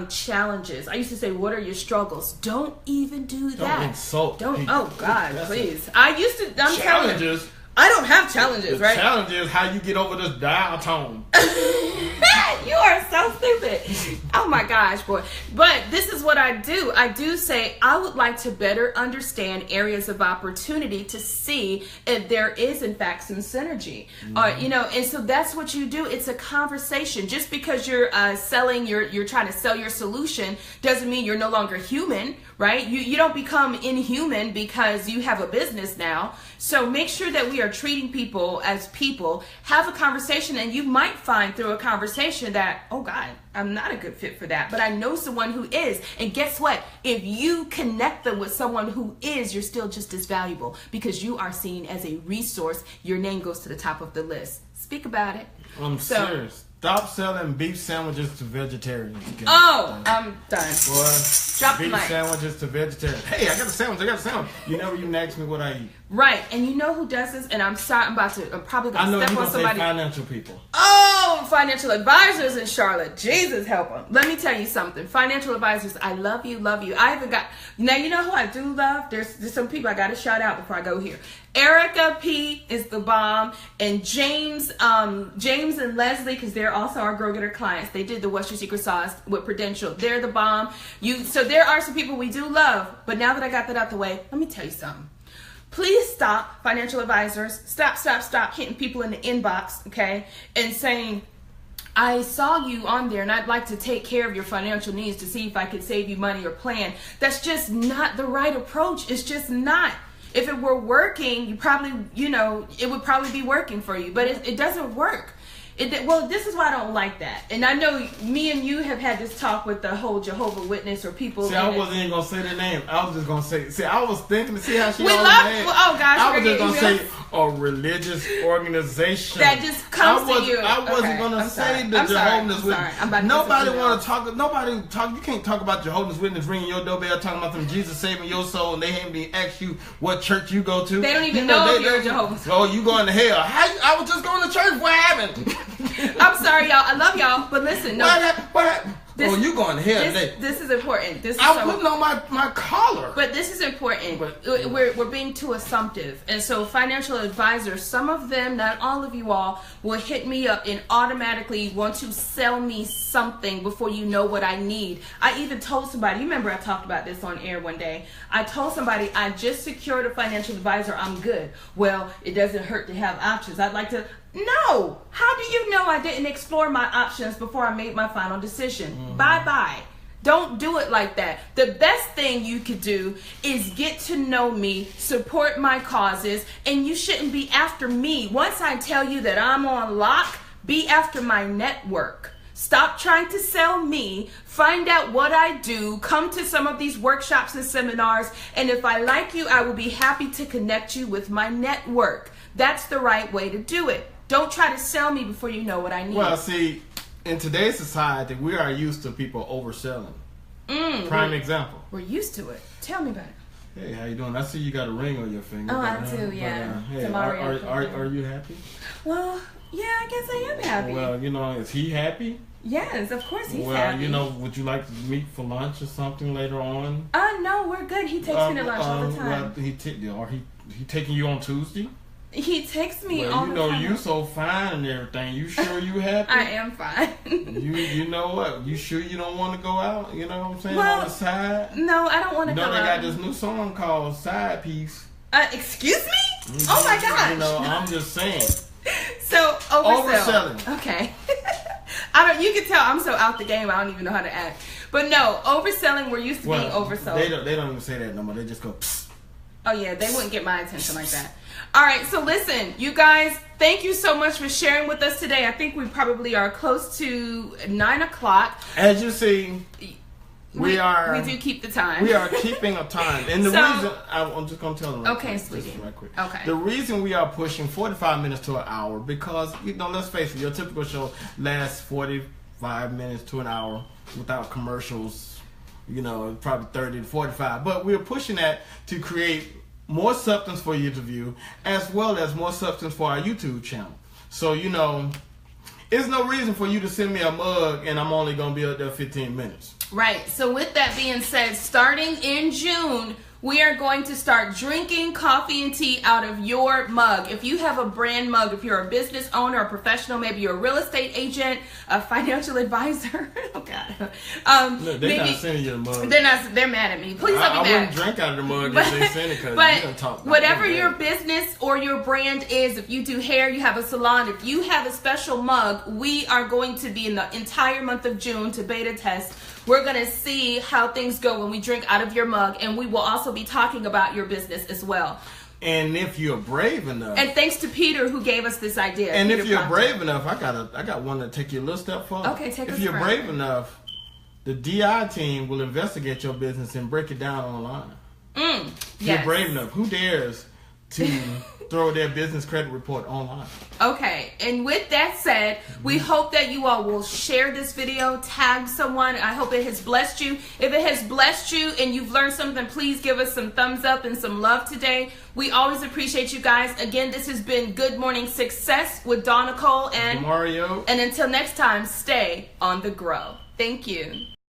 challenges. I used to say, what are your struggles? Don't even do that. Don't insult people. Oh God, please. I used to. Challenges. I don't have challenges, the right? The challenge is how you get over this dial tone. You are so stupid. Oh my gosh, boy. But this is what I do. I do say, I would like to better understand areas of opportunity to see if there is in fact some synergy. And so that's what you do. It's a conversation. Just because you're you're trying to sell your solution doesn't mean you're no longer human, right? You don't become inhuman because you have a business now. So make sure that we are treating people as people. Have a conversation, and you might find through a conversation that, oh God, I'm not a good fit for that, but I know someone who is. And guess what? If you connect them with someone who is, you're still just as valuable because you are seen as a resource. Your name goes to the top of the list. Speak about it. I'm serious. Stop selling beef sandwiches to vegetarians. Okay? Oh, I'm done. Boy, drop the beef mic. Sandwiches to vegetarians. Hey, I got a sandwich. You never even asked me what I eat. Right, and you know who does this? And I'm probably going to step on somebody. Say financial people. Oh, financial advisors in Charlotte. Jesus help them. Let me tell you something. Financial advisors, I love you. I even got, now you know who I do love? There's some people I got to shout out before I go here. Erica P is the bomb, and James and Leslie, because they're also our Grow Getter clients. They did the What's Your Secret Sauce with Prudential. They're the bomb. So there are some people we do love, but now that I got that out the way, let me tell you something. Please stop, financial advisors. Stop hitting people in the inbox, okay, and saying, I saw you on there and I'd like to take care of your financial needs to see if I could save you money or plan. That's just not the right approach. It's just not. If it were working, you probably, it would probably be working for you, but it doesn't work. Well, this is why I don't like that. And I know me and you have had this talk with the whole Jehovah's Witness or people. See, I wasn't even going to say their name. I was just going to say, I was thinking to see how she oh gosh. I was just going to say a religious organization. That just comes to you. I wasn't going to say the Jehovah's Witness. Nobody want to talk. You can't talk about Jehovah's Witness ringing your doorbell talking about them Jesus saving your soul and they haven't even asked you what church you go to. They don't even know if you're Jehovah's. Oh, you going to hell. I was just going to church. What happened? I'm sorry, y'all. I love y'all, but listen. No. What happened? Oh, you going to hell today. This is important. This is I'm putting on my collar. But this is important. But, we're being too assumptive. And so financial advisors, some of them, not all of you all, will hit me up and automatically want to sell me something before you know what I need. I even told somebody, you remember I talked about this on air one day. I told somebody, I just secured a financial advisor. I'm good. Well, it doesn't hurt to have options. I'd like to... No! How do you know I didn't explore my options before I made my final decision? Bye-bye. Don't do it like that. The best thing you could do is get to know me, support my causes, and you shouldn't be after me. Once I tell you that I'm on lock, be after my network. Stop trying to sell me. Find out what I do. Come to some of these workshops and seminars. And if I like you, I will be happy to connect you with my network. That's the right way to do it. Don't try to sell me before you know what I need. Well, see, in today's society, we are used to people overselling. Prime example. We're used to it. Tell me about it. Hey, how you doing? I see you got a ring on your finger. Oh, I do, yeah. Hey, are you happy? Well, yeah, I guess I am happy. Well, is he happy? Yes, of course he's happy. happy. Would you like to meet for lunch or something later on? No, we're good. He takes me to lunch all the time. Well, he taking you on Tuesday? He takes me all the time. You so fine and everything. You sure you happy? I am fine. you know what? You sure you don't want to go out? You know what I'm saying? Well, on the side? No, I don't want to go out. They got this new song called Side Piece. Excuse me? Oh my gosh. I'm just saying. So, overselling. Okay. You can tell I'm so out the game, I don't even know how to act. But no, overselling, we're used to being oversold. They don't even say that no more. They just go, psst. Oh yeah, they wouldn't get my attention like that. All right, so listen, you guys, thank you so much for sharing with us today. I think we probably are close to 9 o'clock. As you see, we do keep the time. We are keeping a time. And the reason, I'm just going to tell them sweetie. right quick. Okay. The reason we are pushing 45 minutes to an hour, because, let's face it, your typical show lasts 45 minutes to an hour without commercials. Probably 30 to 45. But we're pushing that to create more substance for you to view, as well as more substance for our YouTube channel. So, there's no reason for you to send me a mug and I'm only going to be up there 15 minutes. Right. So with that being said, starting in June, we are going to start drinking coffee and tea out of your mug. If you have a brand mug, if you're a business owner, a professional, maybe you're a real estate agent, a financial advisor. Oh God. Look, they're not sending you a mug. They're mad at me. Please don't be mad. I wouldn't drink out of the mug if they send it, because you don't talk about whatever your business or your brand is, if you do hair, you have a salon, if you have a special mug, we are going to be in the entire month of June to beta test. We're going to see how things go when we drink out of your mug, and we will also be talking about your business as well. And if you're brave enough, and thanks to Peter who gave us this idea. And Peter if you're Proctor. brave enough, I got one to take you a little step further. Okay, take us If you're further. brave enough, the DI team will investigate your business and break it down online. If you're brave enough, who dares to throw their business credit report online? Okay, and with that said, we hope that you all will share this video, tag someone. I hope it has blessed you. If it has blessed you and you've learned something, please give us some thumbs up and some love today. We always appreciate you guys. Again, this has been Good Morning Success with Nicole and Demario. And until next time, stay on the grow. Thank you.